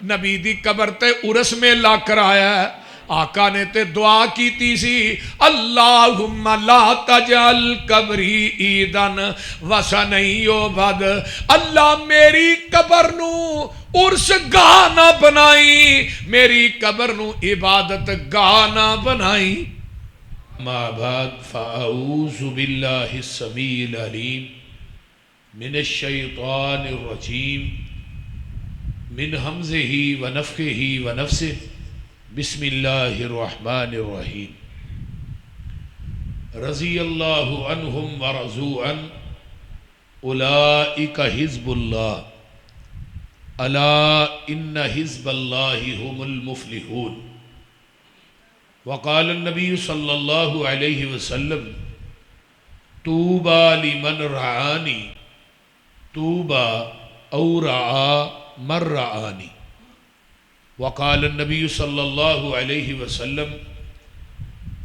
نبی دی قبر تے ارس میں لا کر آیا ہے. آقا نے تے دعا کی سی اللہم لا تجعل قبری عیدن وثنی یعبد. اللہ میری قبر نو ارس گاہ نہ بنائی، میری قبر نو عبادت گاہ نہ بنائی. ما بعد فاعوذ باللہ السمیع العلیم من الشیطان الرجیم من حمزہ ونفخہ ونفثہ. بسم اللہ الرحمن الرحیم. رضی اللہ عنہم ورضوا عنہ اولئک حزب اللہ الا ان حزب اللہ هم المفلحون. وقال النبی صلی اللہ علیہ وسلم طوبى لمن رعانی طوبى او رعا من رعانی. وقال النبی صلی اللہ علیہ وسلم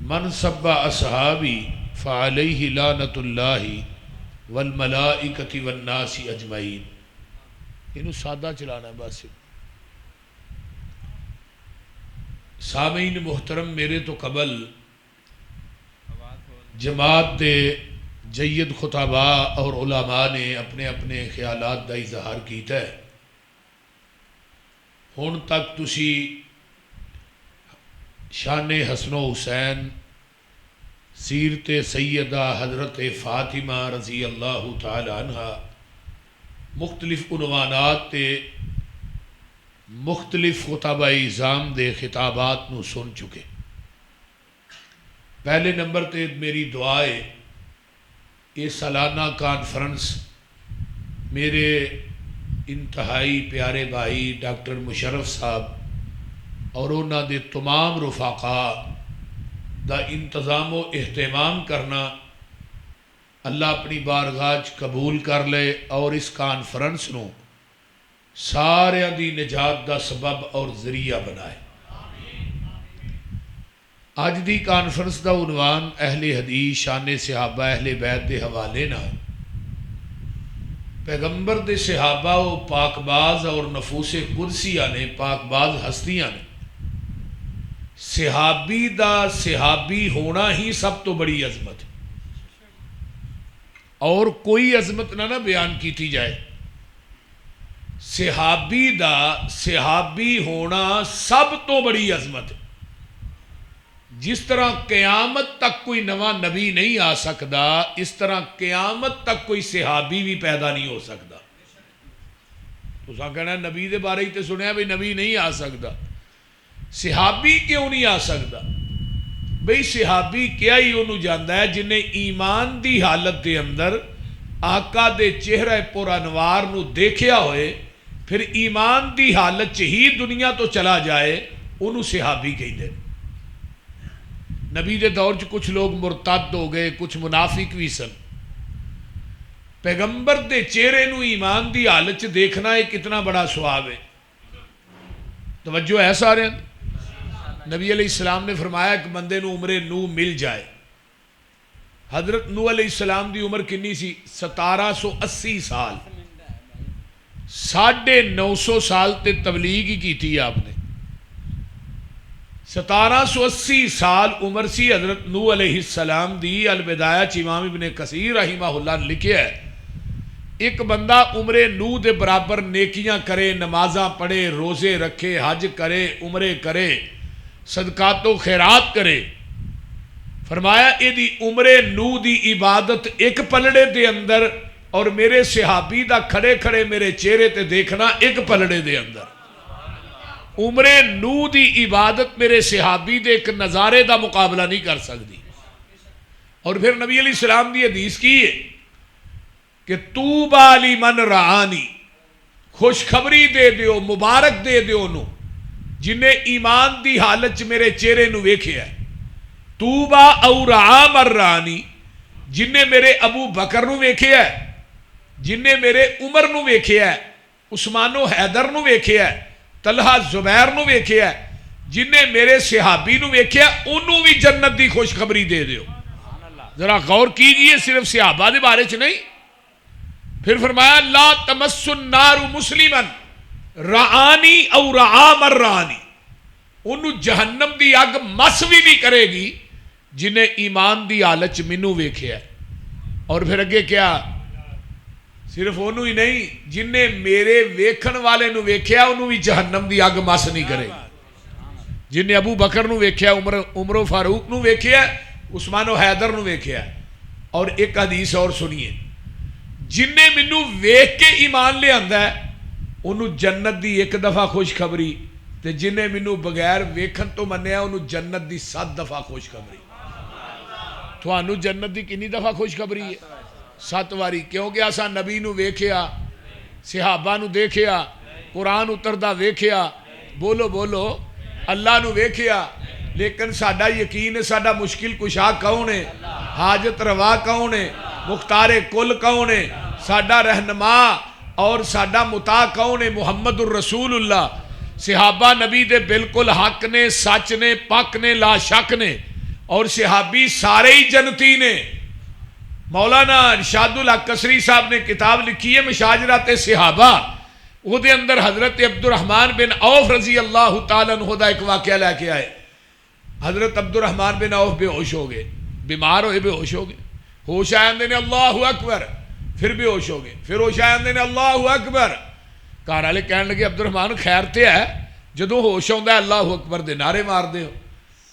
من سب اصحابی فعلیہ لعنۃ اللہ والملائکۃ والناس اجمعین. انہوں سادہ چلانا ہے بس. سامعین محترم، میرے تو قبل جماعت دے جید خطباء اور علماء نے اپنے اپنے خیالات دا اظہار کیتا ہے. ہن تک تسی شان حسن و حسین، سیرت سیدہ حضرت فاطمہ رضی اللہ تعالی عنہ، مختلف عنوانات تے مختلف خطبہ اعظام دے خطابات نو سن چکے. پہلے نمبر تے میری دعا ہے یہ سالانہ کانفرنس میرے انتہائی پیارے بھائی ڈاکٹر مشرف صاحب اور انہاں دے تمام رفقاء دا انتظام و اہتمام کرنا اللہ اپنی بارگاہ قبول کر لے اور اس کانفرنس نو سارے دی نجات دا سبب اور ذریعہ بنائے. آج دی کانفرنس دا عنوان اہل حدیث شان صحابہ اہل بیت دے حوالے نہ پیغمبر دے صحابہ و پاک باز اور نفوس قدسیہ نے پاک باز ہستیاں نے صحابی دا صحابی ہونا ہی سب تو بڑی عظمت ہے، اور کوئی عظمت نہ بیان کیتی جائے. صحابی دا صحابی ہونا سب تو بڑی عظمت ہے. جس طرح قیامت تک کوئی نواں نبی نہیں آ سکتا، اس طرح قیامت تک کوئی صحابی بھی پیدا نہیں ہو سکتا. تو کہنا نبی دے بارے ہی تے سنیا بھی نبی نہیں آ سکتا، صحابی کیوں نہیں آ سکتا؟ بھئی صحابی کیا ہی انہوں جاندا ہے جنہیں ایمان دی حالت دے اندر آقا دے چہرہ پر انوار نو دیکھیا ہوئے پھر ایمان دی حالت ہی دنیا تو چلا جائے، انہوں صحابی کہی دے. نبی دے دور کچھ لوگ مرتد ہو گئے، کچھ منافق بھی سن. پیغمبر دے چہرے نو ایمان دی حالت دیکھنا ہے کتنا بڑا ثواب ہے. توجہ ہے سارے؟ نبی علیہ السلام نے فرمایا کہ بندے نو عمر نو مل جائے. حضرت نو علیہ السلام دی عمر کنی سی؟ 1780 سال. 950 سال تے تبلیغ ہی کی تھی آپ نے. 1780 سال عمر سی حضرت نو علیہ السلام دی. البدایہ امام ابن کثیر رحمہ اللہ نے لکھیا ہے ایک بندہ عمر نو دے برابر نیکیاں کرے، نمازاں پڑھے، روزے رکھے، حج کرے، عمرے کرے، صدقات و خیرات کرے. فرمایا اے دی عمر نو دی عبادت ایک پلڑے دے اندر اور میرے صحابی دا کھڑے کھڑے میرے چہرے تے دیکھنا ایک پلڑے دے اندر. عمر نو دی عبادت میرے صحابی دے ایک نظارے دا مقابلہ نہیں کر سکتی. اور پھر نبی علیہ السلام دی حدیث کی ہے کہ طوبیٰ لمن رعانی، خوشخبری دے دیو، مبارک دے دیو نو جنہیں ایمان دی حالت میرے چہرے نو ویکھیا ہے. طوبیٰ او رعا من رعانی، جنہیں میرے ابو بکر نو ویکھیا ہے، جنہیں میرے عمر نو ویکھیا ہے، عثمان و حیدر نو ویکھیا ہے، طلحہ زبیر نو ویکھیا ہے، جنہیں میرے صحابی نو ویکھیا انہوں بھی جنت دی خوشخبری دے دیو. ذرا غور کیجئے، صرف صحابہ دے بارے چ نہیں. پھر فرمایا لا تمس النار مسلما رعانی او رعا من رعانی، انہوں جہنم دی اگ مس بھی نہیں کرے گی جنہیں ایمان دی حالت مینوں ویکھیا ہے۔ اور پھر اگے کیا، صرف انہوں ہی نہیں، جنہیں میرے ویکھن والے نو ویکھیا انہوں بھی جہنم دی اگ مس نہیں کرے گی۔ جنہیں ابو بکر نو ویکھیا، عمر و فاروق نو ویکھیا، عثمان و حیدر نو ویکھیا۔ اور ایک حدیث اور سنیے، جنہیں مینوں ویکھ کے ایمان لے آندا ہے انہوں جنت دی ایک دفعہ خوشخبری، تے جنہیں مینوں بغیر ویکھن تو منیا انہوں جنت دی 7 دفعہ خوشخبری۔ تھانوں جنت دی کنی دفعہ خوشخبری ہے؟ 7 واری، کیونکہ اساں نبی نو ویکھیا، صحابہ نو دیکھیا، قرآن اتردا ویکھیا، بولو بولو، اللہ نو ویکھیا، لیکن ساڈا یقین ہے ساڈا مشکل کشا کون ہے، حاجت روا کون ہے، مختار کل کون ہے، ساڈا رہنما اور ساڈا مطاع کون ہے، محمد الرسول اللہ۔ صحابہ نبی دے بالکل حق نے، سچ نے، پاک نے، لا شک نے، اور صحابی سارے ہی جنتی نے۔ مولانا ارشاد الحق قصری صاحب نے کتاب لکھی ہے مشاجرات صحابہ، وہ دے اندر حضرت عبد الرحمن بن عوف رضی اللہ تعالیٰ عنہ دا ایک واقعہ لے کے آئے۔ حضرت عبد الرحمن بن عوف بے ہوش ہو گئے، بیمار ہوئے، بے ہوش ہو گئے، ہوش آئے اندے نے اللہ اکبر، پھر بے ہوش ہو گئے، پھر ہوش آئے اندے نے اللہ اکبر۔ گھر والے کہنے لگے عبد الرحمن خیر تے ہے، جدوں ہوش آندا ہے اللہ اکبر دے نعرے مار دے ہو۔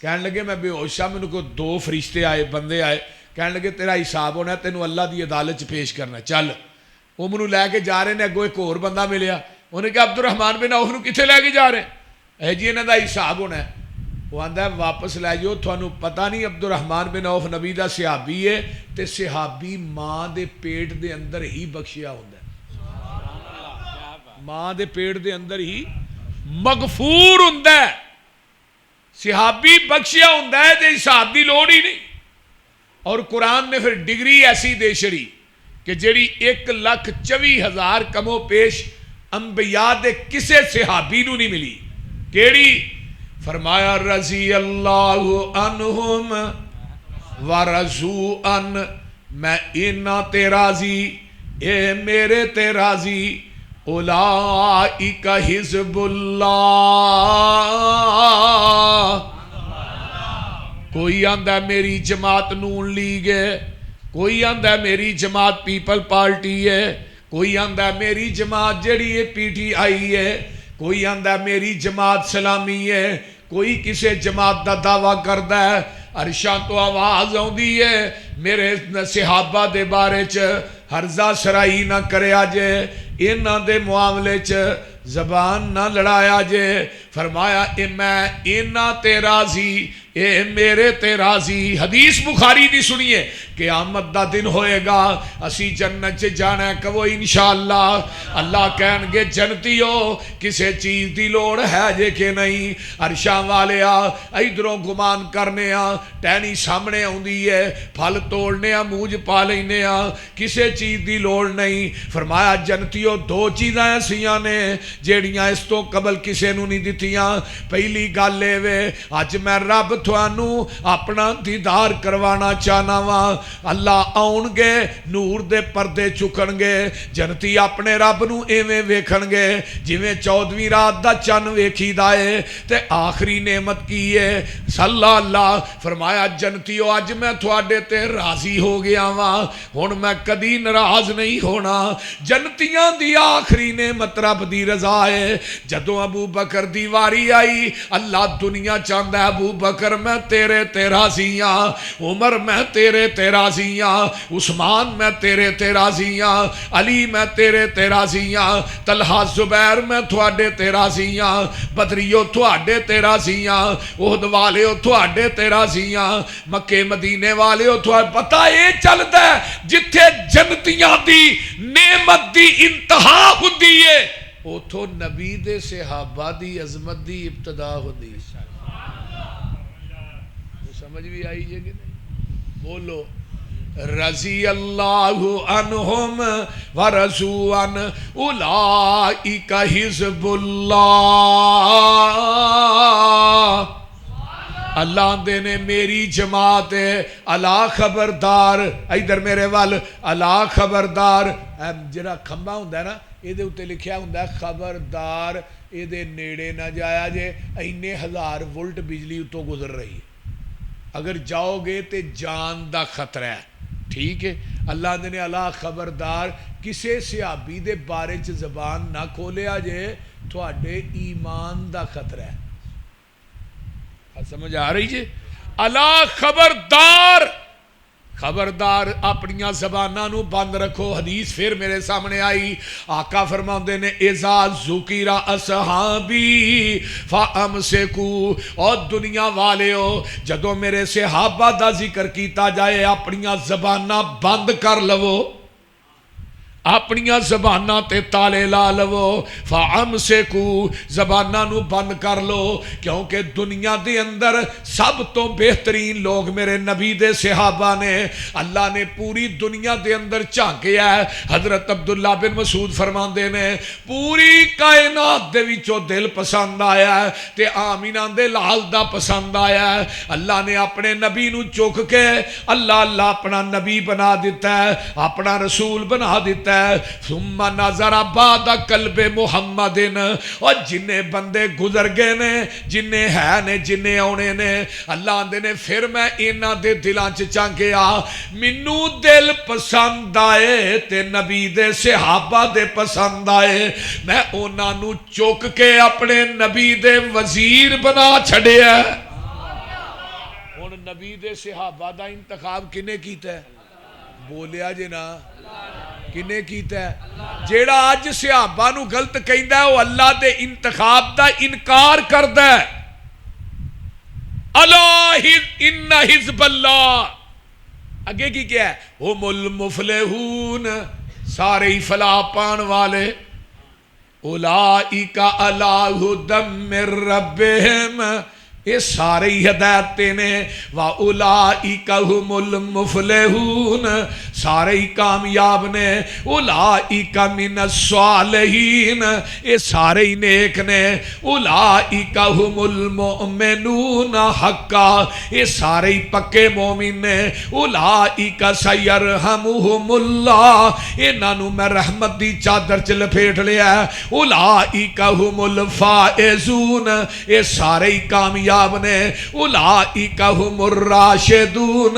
کہنے لگے میں بے ہوش ہاں، مینوں کو 2 فرشتے آئے، بندے آئے، کہنے لگے تیرا حساب ہونا ہے، تینوں اللہ دی عدالت پیش کرنا ہے، چل۔ وہ منوں لے کے جا رہے ہیں، اگوں ایک اور بندہ ملیا، انہوں نے کہا عبد الرحمن بن عوف نو کتنے لے کے جا رہے ہیں؟ اے جی انہاں دا حساب ہونا ہے۔ وہ آندا ہے واپس لے جاؤ، تھانوں پتہ نہیں عبد الرحمن بن عوف نبی دا صحابی ہے، تے صحابی ماں دے پیٹ دے اندر ہی بخشیا ہوندا ہے، ماں دے پیٹ دے اندر ہی مغفور ہوندا ہے، صحابی بخشیا ہوندا ہے، تے حساب دی لوڑ ہی نہیں۔ اور قرآن نے پھر ڈگری ایسی دے چھڑی کہ جیڑی 1,24,000 کم و پیش انبیاء دے کسے صحابی نو نہیں ملی۔ کیڑی؟ فرمایا رضی اللہ عنہم ورضوا عن، میں انہاں تے راضی، اے میرے تے راضی، اولئک حزب اللہ۔ کوئی آندا ہے میری جماعت نون لیگ ہے، کوئی آندا ہے میری جماعت پیپل پارٹی ہے، کوئی آندا ہے میری جماعت جڑی ہے پی ٹی آئی ہے، کوئی آندا ہے میری جماعت سلامی ہے، کوئی کسے جماعت دا دعویٰ کردہ ہے۔ عرشاں تو آواز آؤندی ہے میرے صحابہ دے بارے چ ہرزہ سرائی نہ کریا جے، انہاں دے معاملے چ زبان نہ لڑایا جے۔ فرمایا اے میں انہاں تے راضی، اے میرے تے راضی۔ حدیث بخاری دی سنیے، قیامت دا دن ہوئے گا، اسی جنت چ جانا ہے، کہو انشاءاللہ۔ اللہ کہن گے جنتیو کسے چیز دی لوڑ ہے جے کہ نہیں؟ عرشاں والے ادھروں گمان کرنے ٹہنی سامنے آندی ہے، پھل توڑنے موج پا لینے کسے چیز دی لوڑ نہیں۔ فرمایا جنتیو 2 چیزاں ایسیاں نے جیڑیاں اس تو قبل کسے نو نہیں دتیاں۔ پہلی گل اے وے اج میں رب تھانوں اپنا دیدار کروانا چاہنا وا۔ اللہ آؤن گے، نور دے پردے چکن گے، جنتی اپنے رب نو ایویں ویکھن گے جویں 14ویں رات دا چن ویکھی دا ہے۔ تے آخری نعمت کی ہے صلی اللہ فرمایا جنتیو اج میں تھوڑے تے راضی ہو گیا وا، ہن میں کدی ناراض نہیں ہونا۔ جنتیاں دی آخری نعمت رب دی رضا ہے۔ جدوں ابو بکر دی واری آئی، اللہ دنیا چاہندا ہے ابو بکر میں تیرے تے راضی ہاں، عمر میں تیرے تے راضی ہاں، عثمان میں تیرے تے راضی ہاں، علی میں تیرے تے راضی ہاں، طلحہ زبیر میں تھوڑے تے راضی ہاں، بدریو تھوڑے تے راضی ہاں، احد والیو تھوڑے تے راضی ہاں، مکے مدینے والیو تھوڑے۔ پتہ یہ چلتا ہے جتھے جنتیاں دی نعمت دی انتہا ہوندی ہے اوتھوں نبی دے صحابہ دی عظمت دی ابتدا ہوندی ہے۔ سمجھ بھی آئی جے کہ نہیں؟ بولو رضی اللہ عنہم ورضوا عنہ اولئک حزب اللہ۔ اللہ دے نے میری جماعت ہے، اللہ خبردار، ادھر میرے وال اللہ خبردار۔ جڑا کھمبا ہوندا ہے نا، یہ اتنے لکھیا ہوں خبردار یہ نیڑے نہ جایا جے اینے 1000 وولٹ بجلی اتوں گزر رہی ہے، اگر جاؤ گے تو جان دا خطرہ ہے. ٹھیک ہے، اللہ نے اللہ خبردار کسے صحابی دے بارے چ زبان نہ کھولیا جے تھوڑے ایمان دا خطرہ ہے. سمجھ آ رہی جی؟ اللہ خبردار، خبردار اپنی زباناں نو بند رکھو. حدیث پھر میرے سامنے آئی، آقا فرماندے نے اذا ذکر اصحابی فامسکو، اور دنیا والے ہو جدو میرے صحابہ دا ذکر کیتا جائے اپنی زباناں بند کر لو، اپنی زباناں تے تالے لا لو. فامسکو، زباناں نو بند کر لو، کیونکہ دنیا دے اندر سب تو بہترین لوگ میرے نبی دے صحابہ نے. اللہ نے پوری دنیا دے اندر جھانکیا ہے. حضرت عبداللہ بن مسعود فرماندے نے پوری کائنات دے وچوں دل پسند آیا ہے تے آمینہ دے لال دا پسند آیا ہے. اللہ نے اپنے نبی نو چک کے اللہ اپنا نبی بنا دیتا ہے، اپنا رسول بنا دیتا ہے. ثم نظر بعد قلب محمد، اور جنہیں بندے گزر گئے نے، جنہیں ہے نے، جنہیں آنے نے، اللہ آندے نے پھر میں اینا دے دلان چانکیا منو دل پسند آئے تے نبی دے صحابہ دے پسند آئے، میں اونا نو چوک کے اپنے نبی دے وزیر بنا چھڑے ہے. ان نبی دے صحابہ دا انتخاب کنے کیتا ہے؟ بولیا جی نا، کنے کیتا ہے؟ جیڑا آج صحابہ نو غلط کہندا ہے وہ اللہ دے انتخاب دا انکار کردا ہے. اللہ ان حزب اللہ، اگے کی کیا ہے؟ ہم المفلحون، سارے ہی فلاح پان والے. اولئک علی ھدی من ربہم، یہ سارے ہدایت نے. وَأُولَئِكَ هُمُ الْمُفْلِحُونَ، سارے ہی کامیاب نے. أُولَئِكَ مِنَ الصَّالِحِينَ، یہ سارے ہی نیک نے. أُولَئِكَ هُمُ الْمُؤْمِنُونَ حَقًّا، یہ سارے ہی پکے مومن نے. أُولَئِكَ سَيَرْحَمُهُمُ اللَّهُ، انہاں نو میں رحمت دی چادر چ لپیٹ لیا ہے. أُولَئِكَ هُمُ الْفَائِزُونَ، یہ سارے ہی کامیاب نے. اولئک هم الراشدون،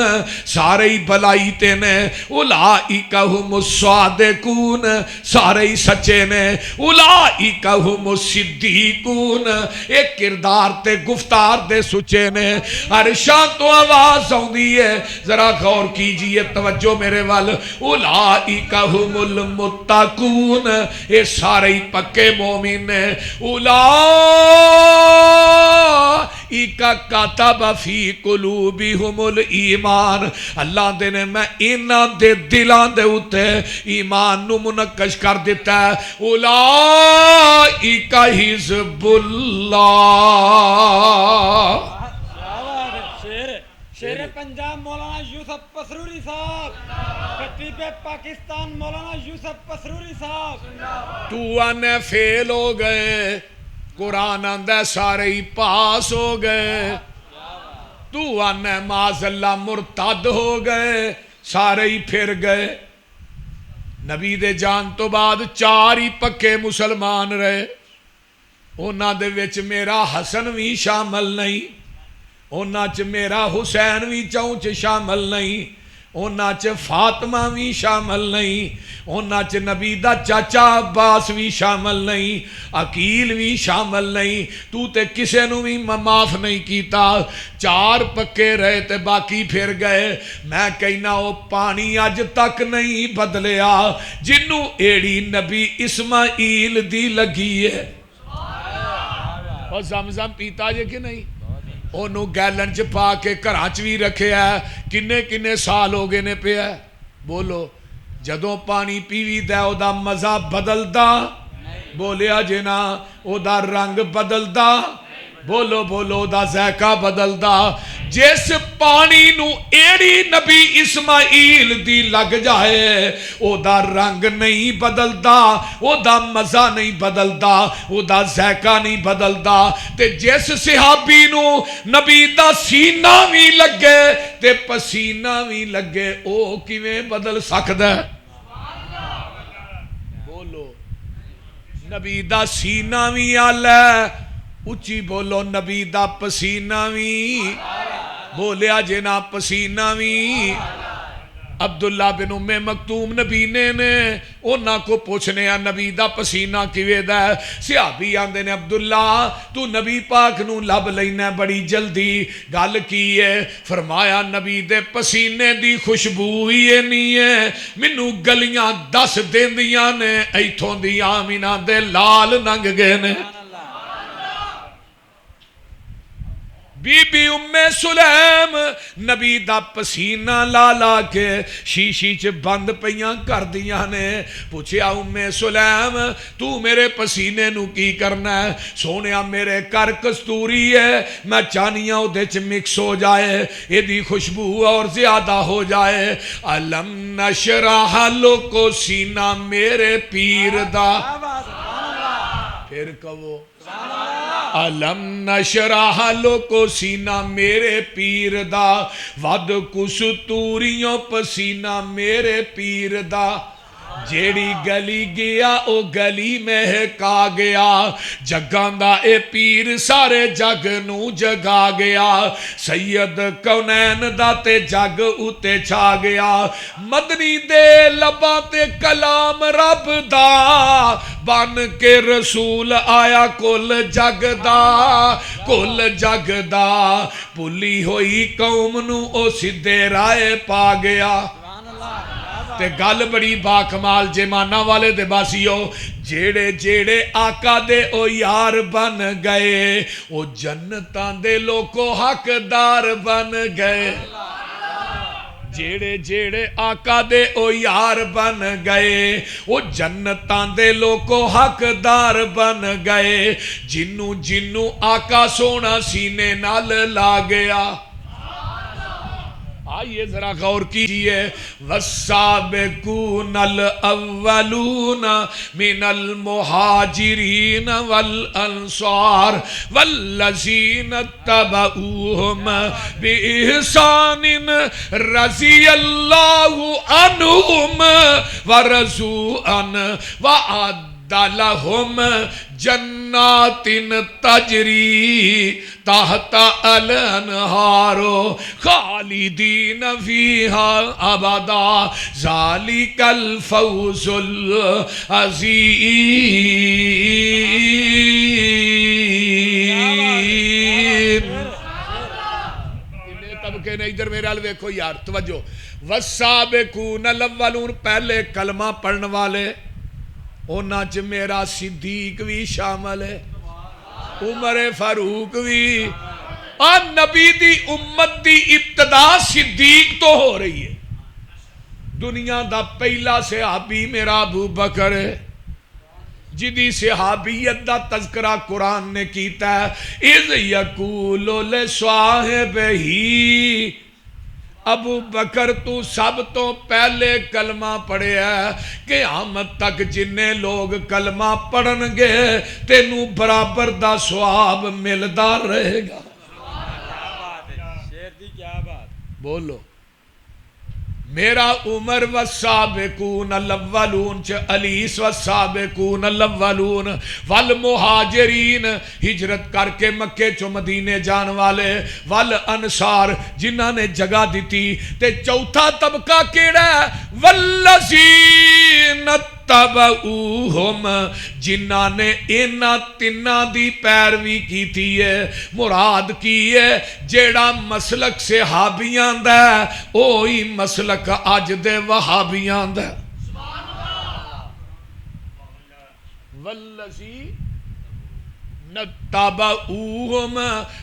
سارے ہی بلائی تے نے. اولئک هم الصادقون، سارے ہی سچے نے. اولئک هم الصدیقون، ایک کردار تے گفتار دے سچے نے. عرشاں تو آواز آؤندی ہے، ذرا غور کیجئے، توجہ میرے وال. اولئک هم المتقون، یہ سارے ہی پکے مومن نے. کاتب فی قلوبہم الایمان، اللہ دے نے میں انہاں دے دلان دے اتے ایمان نو منقش کر دیتا ہے. اولئک حزب اللہ. شیر پنجاب مولانا یوسف پسروری صاحب، خطیب پاکستان مولانا یوسف پسروری صاحب. تو آنے فیل ہو گئے، قرآن آندہ سارے ہی پاس ہو گئے. تو آنے معاذ اللہ مرتد ہو گئے، سارے ہی پھر گئے. نبی دے جان تو بعد 4 ہی پکے مسلمان رہے. اونا دے وچ میرا حسن بھی شامل نہیں، اونا چ میرا حسین بھی چونچ شامل نہیں، اونا چ فاطمہ بھی شامل نہیں، اونا چ نبی دا چاچا عباس بھی شامل نہیں، عقیل بھی شامل نہیں. تو تے کسے نو بھی معاف نہیں کیتا. 4 پکے رہے تے باقی پھر گئے. میں کہنا وہ پانی اج تک نہیں بدلیا جنوں ایڑی نبی اسماعیل دی لگی ہے. اور زمزم پیتا جے کہ نہیں؟ انہوں گیلن چ پا کے گھراں چ بھی رکھے ہے. کنے کنے سال ہو گئے نے پہ ہے؟ بولو. جدوں پانی پیوی دا او دا مزہ بدلدا؟ بولیا جنا. او دا رنگ بدلدا؟ بولو بولو. دا ذائقہ بدلدا؟ جس پانی نو ایڑی نبی اسماعیل دی لگ جائے او دا رنگ نہیں بدلدا، او دا مزہ نہیں بدلدا، او دا ذائقہ نہیں بدلدا. تے جس صحابی نو نبی دا سینہ بھی لگے تے پسینہ بھی لگے او کیویں بدل سکدا ہے؟ بولو. نبی دا سینہ بھی آلہ ہے، اچھی بولو نبی دا پسینہ بھی بولیا جنا پسینہ بھی۔ عبداللہ بن ام مکتوم نبی نے اونا کو پوچھنے آ نبی دا پسینہ کیویں دا ہے؟ صحابی آندے نے عبداللہ تو نبی پاک نو لب لینا بڑی جلدی، گل کی ہے؟ فرمایا نبی دے پسینے دی خوشبو ہی نہیں ہے، منو گلیاں دس دیندیاں نے ایتھوں دی آمینہ دے لال ننگ گئے نے۔ بی بی ام سلیم نبی دا پسینہ لا لا کے شیشی چ بند پیاں کر دیاں نے۔ پوچھیا ام سلیم تو میرے پسینے نو کی کرنا ہے؟ سونیا میرے کر کستوری ہے، میں چانیاں او دے چ مکس ہو جائے، یہ دی خوشبو اور زیادہ ہو جائے۔ علم نشرح لو کو سینہ میرے پیر دا، پھر کہو علم نشرح لو کو سینہ میرے پیر دا، ود کستوریوں پسینہ میرے پیر دا، جیڑی گلی گیا او گلی مہکا گیا، جگان دا اے پیر سارے جگ نو جگا گیا، سید کونین دا تے جگ اتے چھا گیا، مدنی دے لباں تے کلام رب دا، بن کے رسول آیا کل جگ دا، کل جگ دا، پلی ہوئی قوم نو او سدھے رائے پا گیا۔ تے گل بڑی باکمال جیمانہ والے دے باسیو، جیڑے جیڑے آقا دے او یار بن گئے، او جنتاں دے لوکو حقدار بن گئے۔ جیڑے جیڑے آقا دے او یار بن گئے، او جنتاں دے لوکو حقدار بن گئے، جنو جنو آقا سونا سینے نال لا گیا۔ آئیے ذرا غور کیجئے، والسابقون الاولون من المہاجرین والانصار والذین اتبعوہم بإحسان رضی اللہ عنہم ورضوا عنہ وعد لهم جنات تجری تحت الانہار خالدین فیہا ابدا ذالک الفوز العظیم۔ انہیں طبقے نے ادھر میرے حال دیکھو یار توجہ، والسابقون الاولون پہلے کلمہ پڑھن والے، اونا چ میرا صدیق بھی شامل ہے، عمر فاروق بھی، اور نبی دی امت دی ابتدا صدیق تو ہو رہی ہے۔ دنیا دا پہلا صحابی میرا ابو بکر ہے، جدی صحابیت دا تذکرہ قرآن نے کیتا ہے، اذ یقول لصاحبہ، ابو بکر تو سب تو پہلے کلمہ پڑھے ہے، قیامت تک جننے لوگ کلمہ پڑھن گے تینوں برابر دا ثواب ملدا رہے گا۔ شیر دی کیا بات، بولو میرا عمر والسابقون الاولون چ علیس والسابقون الاولون والمہاجرین ہجرت کر کے مکے چو مدینے جان والے، والانصار جنہاں نے جگہ دیتی، تے چوتھا طبقہ کیڑا ہے؟ والذین تبعوہم جنہاں نے اینا تنہ دی پیروی کی تھی ہے۔ مراد کی ہے جیڑا مسلک صحابیاں دا اوہی مسلک آج دے وہابیاں دا۔ والذین تبعوہم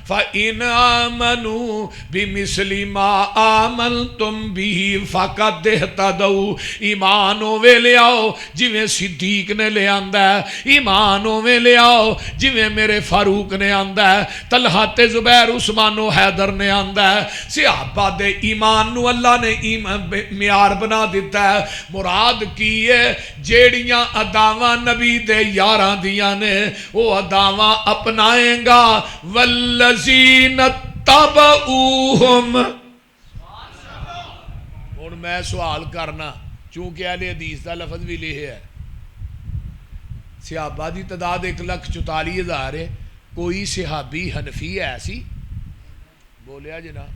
فإن آمنوا بمثل ما آمنتم به فقد اہتدوا، ایمان ہوے لے آؤ جویں صدیق نے لے آندا ہے، ایمان ہوے لے آؤ جویں میرے فاروق نے آندا ہے، طلحہ تے زبیر عثمان و حیدر نے آندا ہے۔ صحابہ دے ایمان نو اللہ نے معیار بنا دیتا ہے۔ مراد کی ہے جیڑیاں اداواں نبی دے یاراں دیاں نے وہ اداواں اپنائیں گا۔ والذین تبعوہم، اور میں سوال کرنا چونکہ اہل حدیث دا لفظ بھی لے ہے، صحابہ دی تعداد 1,44,000 ہے. کوئی صحابی حنفی ہے سی؟ بولیا جناب،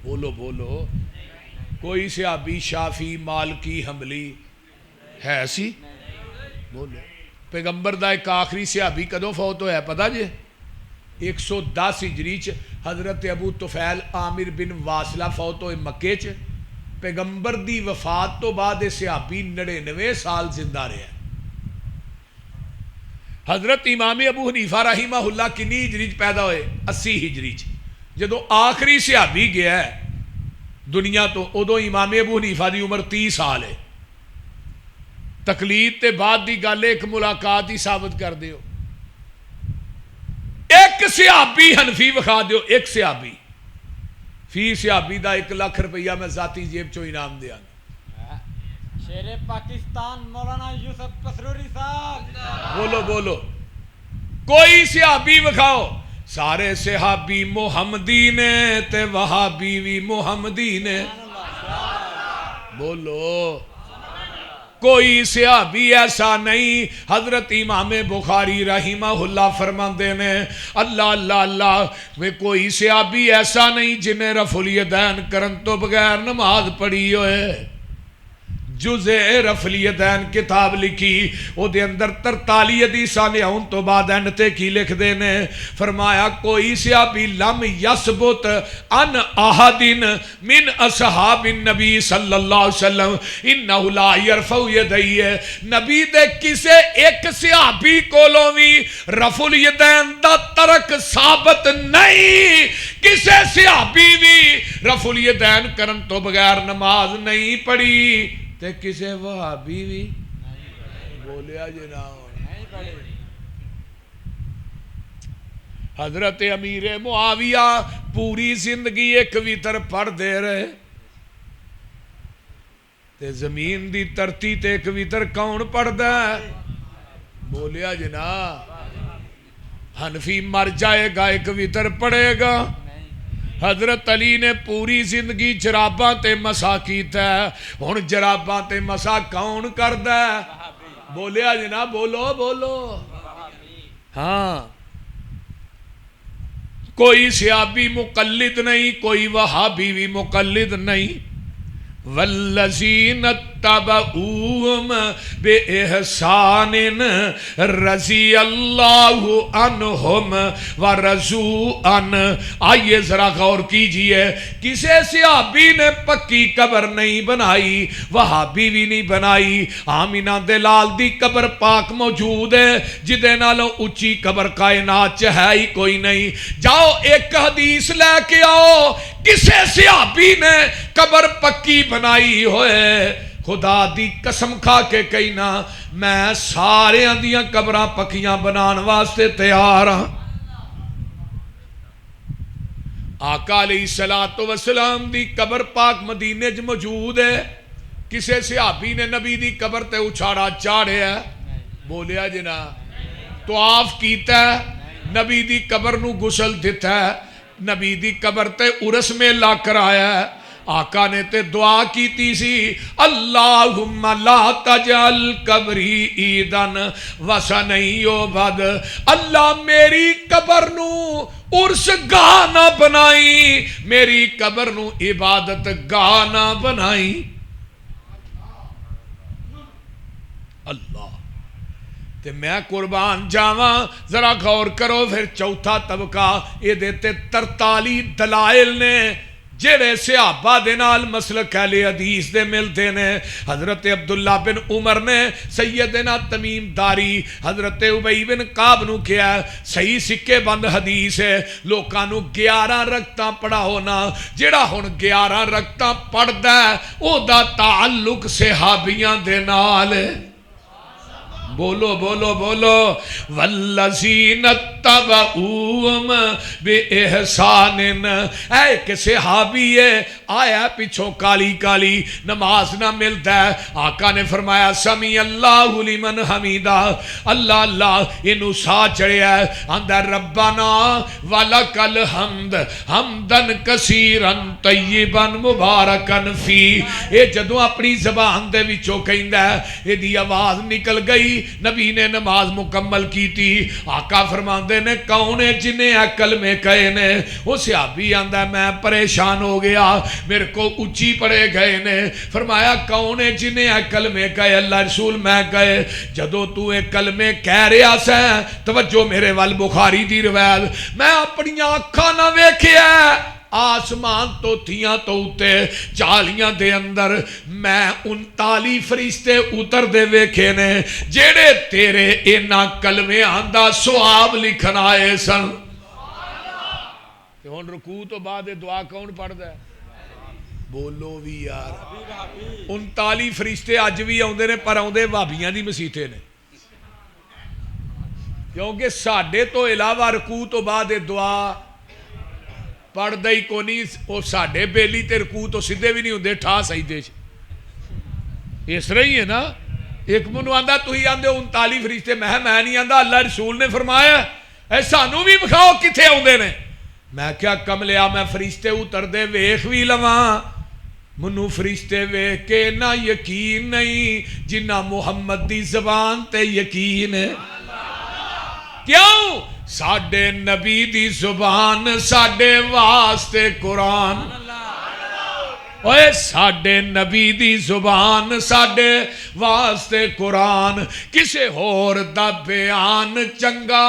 بولو بولو. کوئی صحابی شافی مالکی حنبلی ہے سی؟ بولو. پیغمبر دا ایک آخری صحابی کدوں فوت ہویا پتہ جی؟ 110 ہجری چ حضرت ابو طفیل عامر بن واصلہ فوت ہوئے مکے چ. پیغمبر دی وفات تو بعد صحابی 99 سال زندہ رہے. حضرت امام ابو حنیفہ رحمہ اللہ کنی ہجری چ پیدا ہوئے؟ 80 ہجری چ. جدو آخری صحابی گیا ہے دنیا تو ادو امام ابو حنیفہ دی عمر 30 سال ہے. تقلید تے بعد دی گل ایک ملاقات ہی ثابت کر دیو. ایک صحابی حنفی وکھا دیو، ایک صحابی. فی صحابی دا 1 لاکھ روپیہ میں ذاتی جیب چو انعام دیا. شیر پاکستان مولانا یوسف پسروری صاحب. بولو بولو. کوئی صحابی وکھاؤ. سارے صحابی محمدی نے تے وہابی بھی محمدی نے. بولو. کوئی صحابی ایسا نہیں. حضرت امام بخاری رحمہ اللہ فرماندے نے اللہ اللہ اللہ وہ کوئی صحابی ایسا نہیں جنہیں رفع الیدین کرن تو بغیر نماز پڑھی ہوئے. جزء رفع الیدین کتاب لکھی او دے اندر 43 حدیثاں نے ہون تو بعد انتے کی لکھ دینے فرمایا کوئی صحابی لم یثبت ان احد من اصحاب النبی صلی اللہ علیہ وسلم انہ لا یرفع یدیہ. نبی دے کسے ایک صحابی کولوں وی رفع الیدین دا ترک ثابت نہیں. کسے صحابی وی رفع الیدین کرن تو بغیر نماز نہیں پڑھی. تے کسے وہابی بھی بولیا جناب. حضرت امیر معاویہ پوری زندگی ایک ویتر پڑھ دے رہے. تے زمین دی ترتی تے ایک ویتر کون پڑھ دے؟ بولیا جناب. حنفی مر جائے گا ایک ویتر پڑھے گا. حضرت علی نے پوری زندگی جراباں تے مسا کیتا ہے. ہن جراباں تے مسا کون کردا ہے؟ بولیا جناب بولو بولو. ہاں کوئی صحابی مقلد نہیں، کوئی وہابی بھی مقلد نہیں. والذین اتبعوہم بإحسان رضی اللہ عنہم ورضوا عنہ. آئیے ذرا غور کیجئے. کسے صحابی نے پکی قبر نہیں بنائی، وہابی بھی نہیں بنائی. آمینہ دلال دی قبر پاک موجود ہے جدے نالوں اچھی قبر کائنات چ ہے ہی کوئی نہیں. جاؤ ایک حدیث لے کے آؤ کسے صحابی نے قبر پکی بنائی ہوئے. خدا دی قسم کھا کے کہنا میں سارے اندیاں قبراں پکیاں بنان واسطے تیار ہاں. آقا علیہ السلام دی قبر پاک مدینے جو موجود ہے. کسے صحابی نے نبی دی قبر تے اچھاڑا چاڑے ہے؟ بولیا جنا. طواف کیتا ہے، نبی دی قبر نو غسل دیتا ہے، نبی دی قبر تے عرس میں لا کر آیا ہے. آقا نے تے دعا کیتی سی اللہم لا تجعل قبری عیدن وثنی یعبد. اللہ میری قبر نو عرس گاہ نہ بنائی، میری قبر نو عبادت گاہ نہ بنائی. اللہ تے میں قربان جاواں. ذرا غور کرو. پھر چوتھا طبقہ یہ دیتے 43 دلائل نے جڑے صحابہ دے نال مسلک اہل حدیث دے ملتے نے. حضرت عبداللہ بن عمر نے سیدنا تمیم داری حضرت ابی بن کعب نو کیا صحیح سکے بند حدیث ہے لوکاں نو 11 رکعتاں پڑھاؤ نا. جڑا ہن 11 رکعتاں پڑھدا ہے او دا تعلق صحابیاں دے نال ہے. بولو بولو بولو. والذین اتبعوہم بإحسان. ایک صحابی ہے آیا پیچھوں کالی کالی نماز نہ ملتا ہے. آقا نے فرمایا سمی اللہ لمن حمیدہ. اللہ اللہ انہوں سا چڑھیا ہے اندہ ربنا ولک الحمد حمدن کثیرن طیبن مبارکن فی. اے جدوں اپنی زبان دے وچوں کہندا ہے اے دی آواز نکل گئی نبی نے نماز مکمل کی تھی. آقا فرماندے نے کون ہے جنہیں کلمے کہے نے؟ وہ صحابی آندا ہے میں پریشان ہو گیا, میرے کو اچھی پڑے گئے نے. فرمایا کون ہے جنہیں کلمے کہے؟ اللہ رسول میں کہے. جدو تو اے کلمے کہہ رہا سا, توجہ میرے وال بخاری دی روایت, میں اپنی آنکھاں نہ ویکھیا آسمان تو تھیاں تو اتے جالیاں دے اندر میں 39 فرشتے اتر دے ویکھے نے جیڑے تیرے اینا کلمے آندہ سواب لکھن آئے سن. ہن رکوع تو بعد دعا کون پڑھدا ہے؟ بولو بھی یار. 39 فرشتے اج بھی آندے نے پر آندے وہابیاں دی مسیتے نے, کیونکہ ساڈے تو علاوہ رکوع تو بعد دعا پڑھدا ہی کو نہیں. وہ ساڈے بیلی تے رکوع تو سیدھے بھی نہیں ہوندے, ٹھا سجدے چ. اس طرح ہی ہے نا. ایک منو آندا تسی آندے 39 فرشتے, میں نہیں آندا, اللہ رسول نے فرمایا اے سانو بھی بکھاؤ کتھے آندے نے. میں کیا کملیا میں فرشتے اتر دے ویکھ بھی لواں, منو فرشتے ویکھ کے نہ یقین نہیں جنہ محمد دی زبان تے یقین ہے. کیوں؟ ساڈے نبی دی زبان ساڈے واسطے قرآن. اوے ساڈے نبی دی زبان ساڈے واسطے قرآن. کسے ہور دا بیان چنگا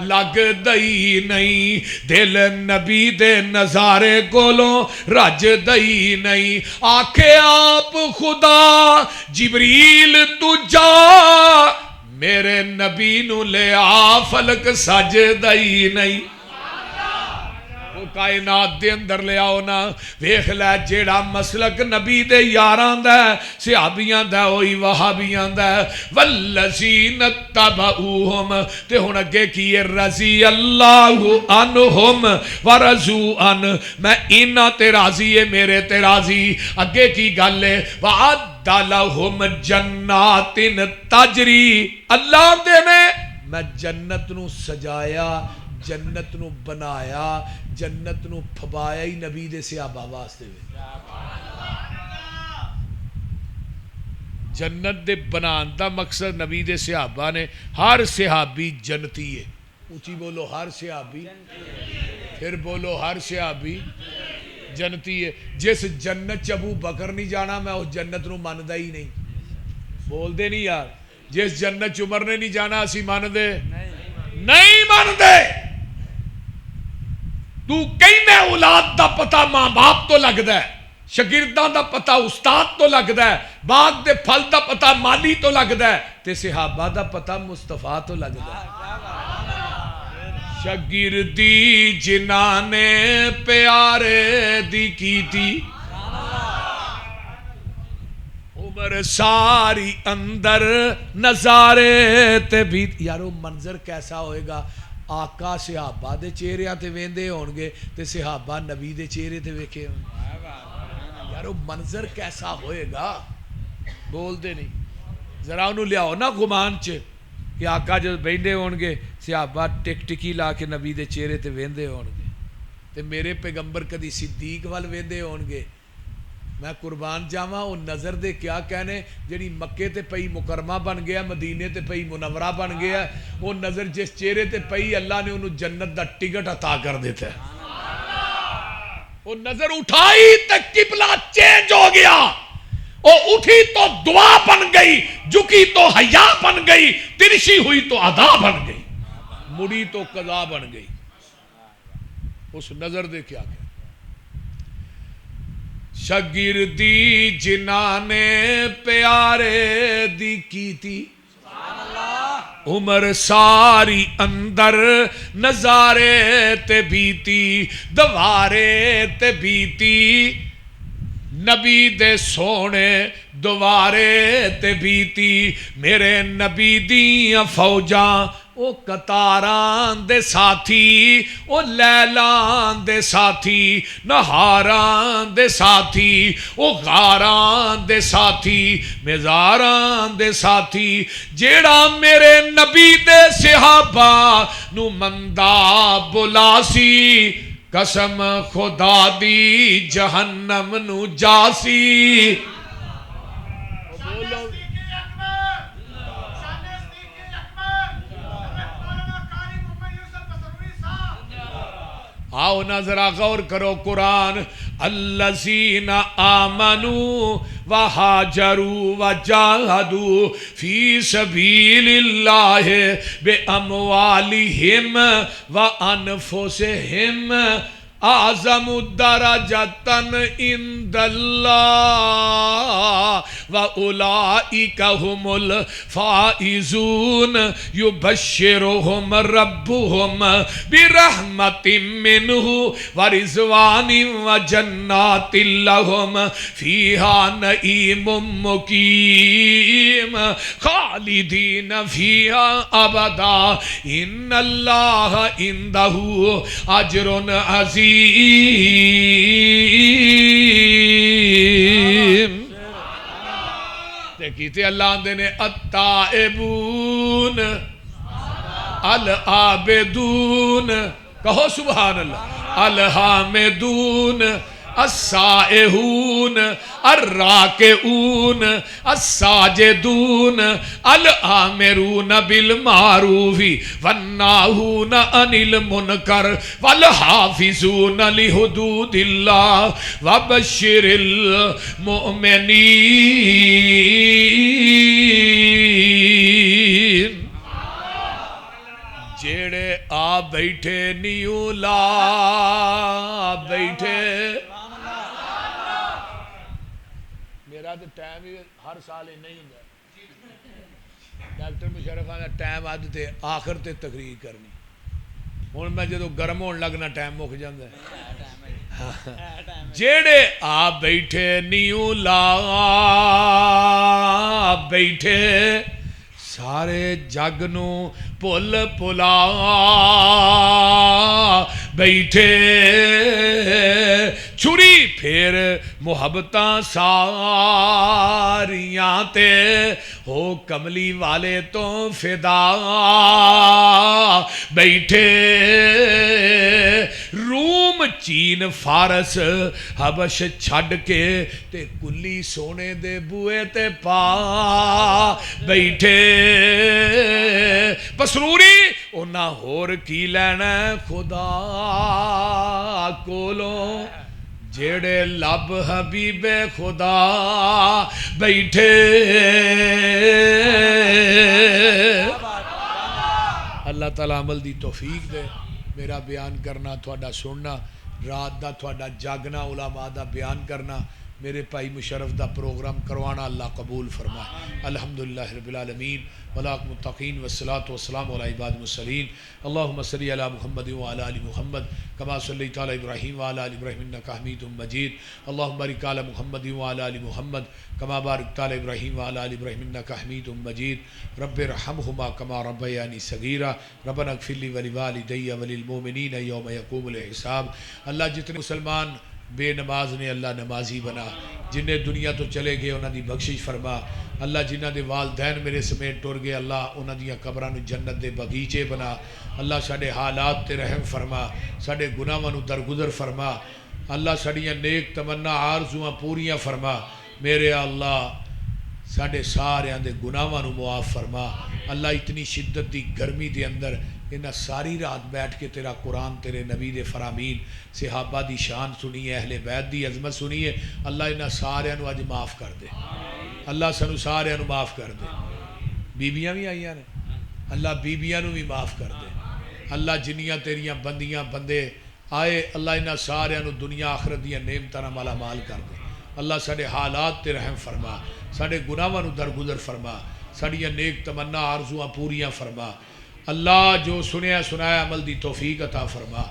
لگ دئی نہیں, دل نبی دے نظارے کولوں رج دئی نہیں. آکھے آپ خدا جبریل تو جا, میرے نبی نو لے آ فلک سجدہ ہی نہیں. وہ کائنات دے اندر لے آؤ نا, ویکھ لے جیڑا مسلک نبی دے یاراں دا صحابیاں دا اوہی وہابیاں دا. والذین اتبعوہم, تے ہن اگے کیے رضی اللہ عنہم ورضوا عنہ, میں انہاں تے راضی ہے میرے تے راضی. اگے کی گل ہے وعد لہم جنات تجری, اللہ دے میں جنت نو سجایا, جنت نو بنایا, جنت نو پھبایا ہی نبی دے صحابہ واسطے. جنت دے بنان دا مقصد نبی دے صحابہ نے, ہر صحابی جنتی ہے. اونچی بولو ہر صحابی, پھر بولو ہر صحابی جنتی ہے. جس جنت ابو بکر نہیں جانا میں اس جنت نو ماندا ہی نہیں. بول دے نہیں یار. جس جنت عمر نے نہیں جانا اسی مان دے نہیں مان دے. تو کہیں اولاد دا پتہ ماں باپ تو لگدا ہے, شاگرداں دا پتہ استاد تو لگدا ہے, باغ دے پھل دا پتہ مالی تو لگدا ہے, تے صحابہ دا پتہ مصطفیٰ تو لگدا ہے. شاگردی جنہاں نے پیارے دی کی تھی, عمر ساری اندر نظارے تے بھی. یارو منظر کیسا ہوئے گا؟ آقا صحابہ دے چہرے تے ویندے ہونگے تے صحابہ نبی دے چہرے تے ویکھے ہونگے. یارو منظر کیسا ہوئے گا؟ بول دے نہیں. ذرا انہوں لیاؤ نا گمان چ کہ آقا جو بیندے ہونگے صحابہ ٹک ٹکی لا کے نبی دے چہرے تے ویندے ہونگے, تے میرے پیغمبر کدی صدیق وال ویندے ہونگے. میں قربان جاواں او نظر دے کیا کہنے جڑی مکے تے پئی مکرمہ بن گیا, مدینے تے پئی منورہ بن گیا. وہ نظر جس چہرے تے پئی اللہ نے انہوں جنت دا ٹکٹ عطا کر دیتا ہے. وہ نظر اٹھائی تے قبلہ چینج ہو گیا. وہ اٹھی تو دعا بن گئی, جھکی تو حیا بن گئی, ترشی ہوئی تو ادا بن گئی, مڑی تو قضا بن گئی. اس نظر دے کیا کہ شاگردی جنہاں نے پیارے دی کی تھی, عمر ساری اندر نظارے تے بیتی, دوارے تے بیتی, نبی دے سونے دوارے تے بیتی. میرے نبی دیاں فوجاں او قطاران دے ساتھی, او لیلان دے ساتھی, نہاران دے ساتھی, او غاران دے ساتھی, مزاران دے ساتھی. جیڑا میرے نبی دے صحابہ نو مندہ بلاسی, قسم خدا دی جہنم نو جاسی. آؤ نا ذرا غور کرو قرآن. الذین آمنوا وہاجروا وجاہدوا فی سبیل اللہ باموالہم وانفسہم اعظم درجۃ عند اللہ واولئک هم الفائزون یبشرهم ربهم برحمت منہ ورضوان وجنات لهم فیہا نعیم مقیم خالدین فیہا ابدا ان اللہ عندہ اجر عظیم. دیکھیتے اللہ آندے نے التائبون العابدون کہو سبحان اللہ الحامدون السائحون الراکعون الساجدون الآمرون بالمعروف والناہون عن المنکر والحافظون لحدود اللہ وبشر المؤمنین. جیڑے آ بیٹھے نیو لا بیٹھے. میرا تو ٹائم ہی ہر سال ہی نہیں ہوں. ڈاکٹر مشرف آنا ٹائم آج تے آخر تے تقریر کرنی. ہوں میں جدو گرم ہون لگنا ٹائم مک جاندہ ہے. جیڑے آ بیٹھے نیو لا بیٹھے سارے جگ نو پل پلا بیٹھے چھری پھر محبتاں ساریاں تے ہو کملی والے تو فدا بیٹھے روم چین فارس حبش چھڑ کے تے کلی سونے دے بوئے تے پا بیٹھے پسروری انہاں ہور کی لینا خدا کولوں جیڑے لب حبیب خدا بیٹھے. اللہ تعالیٰ عمل دی توفیق دے. میرا بیان کرنا تھوڑا سننا رات دا تھوڑا جاگنا علماء دا بیان کرنا میرے بھائی مشرف دا پروگرام کروانا اللہ قبول فرمائے. الحمدللہ رب العالمین والعاقبۃ للمتقین والصلاۃ والسلام علی عباد المرسلین. اللہم صلی علی محمد وعلی آل محمد کما صلیت علی ابراہیم وعلی آل ابراہیم انک حمید مجید. اللہم بارک علی محمد وعلی آل محمد کما بارکت علی ابراہیم وعلی آل ابراہیم انک حمید مجید. رب ارحمہما کما ربیانی صغیرا. ربنا اغفر لی ولوالدی وللمؤمنین یوم یقوم الحساب. اللہ جتنے مسلمان بے نماز نے اللہ نمازی بنا. جنہیں دنیا تو چلے گئے انہاں دی بخشش فرما. اللہ جنہاں دے والدین میرے سمیت ٹر گئے اللہ انہاں دیاں قبراں نوں جنت دے بغیچے بنا. اللہ ساڈے حالات تے رحم فرما. ساڈے گناہاں نوں درگزر فرما. اللہ ساڈیاں نیک تمنا آرزواں پوریاں فرما. میرے اللہ ساڈے ساریاں دے گناہاں نوں معاف فرما. اللہ اتنی شدت دی گرمی دے اندر انہاں ساری رات بیٹھ کے تیرا قرآن تیرے نبی دے فرامین صحابہ دی شان سنیے اہل بیت دی عظمت سنیے. اللہ انہاں ساریاں نوں اج معاف کر دے. اللہ سانو ساریاں نوں معاف کر دے. بیبیاں بھی آئیاں نے اللہ بیبیاں نوں بھی معاف کر دے. اللہ جنیاں تیریاں بندیاں بندے آئے اللہ انہاں ساریاں نوں دنیا آخرت دیاں نعمتاں نال مالا مال کر دے. اللہ ساڈے حالات تے رحم فرما. ساڈے گناہاں نوں درگزر فرما. ساڈیاں نیک تمنا آرزواں پوریاں فرما. اللہ جو سنیا سنایا عمل دی توفیق عطا فرما.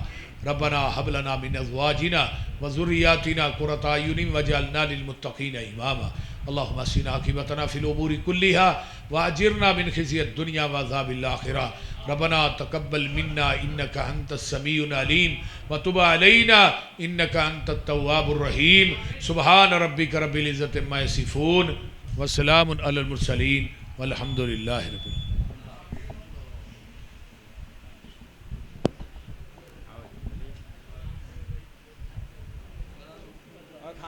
ربنا حب لنا من ازواجنا وذریاتنا قرۃ اعین واجعلنا للمتقین اماما. اللهم اسنا عاقبتنا في الامور كلها واجرنا من خزي الدنيا وعذاب الاخره. ربنا تقبل منا انك انت السميع العليم وتب علينا انك انت التواب الرحيم. سبحان ربك رب العزة عما يصفون وسلام على المرسلين والحمد لله رب العالمين.